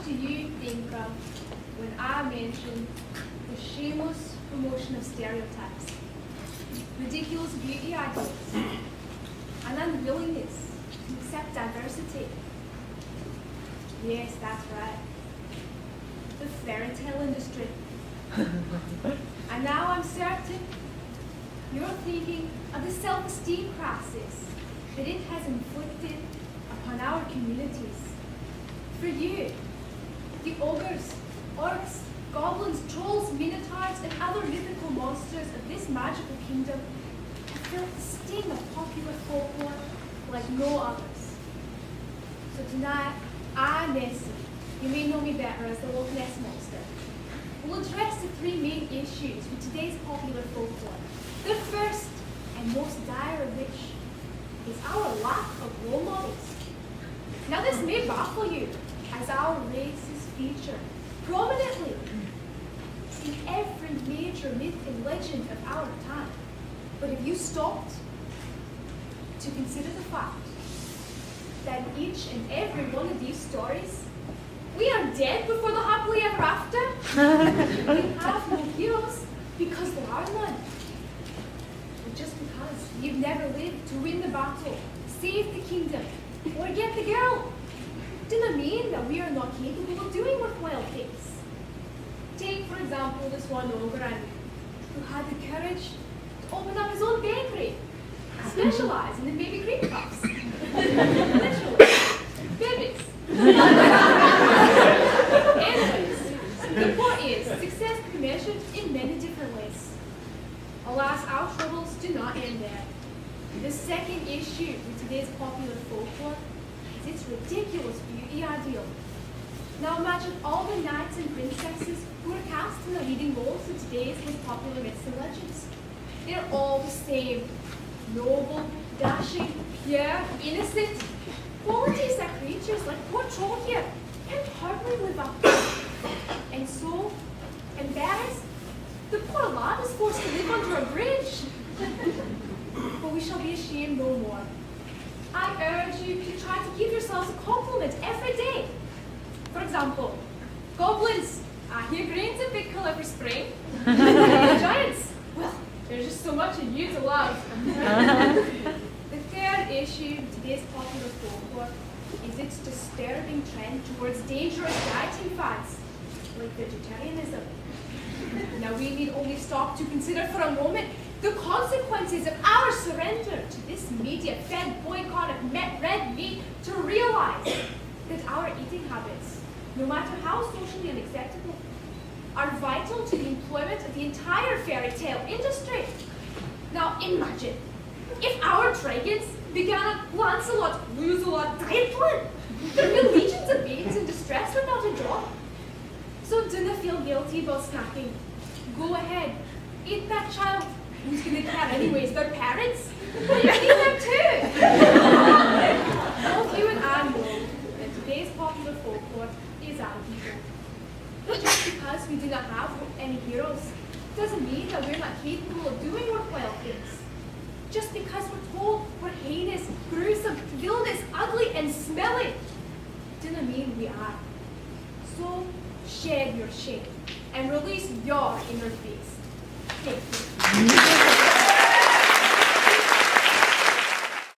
do you think of when I mention the shameless promotion of stereotypes, ridiculous beauty ideals, and unwillingness to accept diversity? Yes, that's right. The fairy tale industry. And now I'm certain you're thinking of the self-esteem crisis that it has inflicted upon our communities. For you, the ogres, orcs, goblins, trolls, minotaurs, and other mythical monsters of this magical kingdom have felt the sting of popular folklore like no others. So tonight, I, Nessie, you may know me better as the Loch Ness Monster, will address the three main issues with today's popular folklore. The first and most dire of which is our lack of role models. Now this may baffle you, as our race is featured prominently in every major myth and legend of our time. But if you stopped to consider the fact that in each and every one of these stories, we are dead before the happily ever after. We have no heroes because there are none. But just because you've never lived to win the battle, save the kingdom, or get the girl, doesn't mean that we are not capable of doing worthwhile things. Take, for example, this one ogre who had the courage to open up his own bakery, specialising in baby cream puffs. Literally, babies. Anyways, the point is, success can be measured in many different ways. Alas, our troubles do not end there. The second issue with today's popular folklore is its ridiculous beauty ideal. Now imagine all the knights and princesses who are cast in the leading roles in today's most popular myths and legends. They're all the same. Noble, dashing, pure, innocent. Qualities that creatures like poor troll here can hardly live up to. And so, embarrassed, the poor lad is forced to live under a bridge. But we shall be ashamed no more. I urge you to try to give yourselves a compliment every day. For example, goblins, I hear grains a big colour for spring. Giants, well, there's just so much in you to love. The third issue in today's popular folklore is its disturbing trend towards dangerous dieting fads, like vegetarianism. Now we need only stop to consider for a moment the consequences of our surrender to this media-fed boycott of red meat to realize that our eating habits, no matter how socially unacceptable, are vital to the employment of the entire fairy tale industry. Now imagine if our dragons began a Lancelot, Lose-a-Lot diet plan. There'd be legions of babes in distress without a drop. So do not feel guilty about snacking. Go ahead, eat that child. Who's going to care anyways? Their parents? But you eat them too. Both you and I know that today's popular folklore is our people. But just because we do not have any heroes doesn't mean that we're not capable of doing worthwhile things. Just because we're told we're heinous, gruesome, villainous, ugly, and smelly doesn't mean we are. So shed your shame and release your inner beast. Thank you.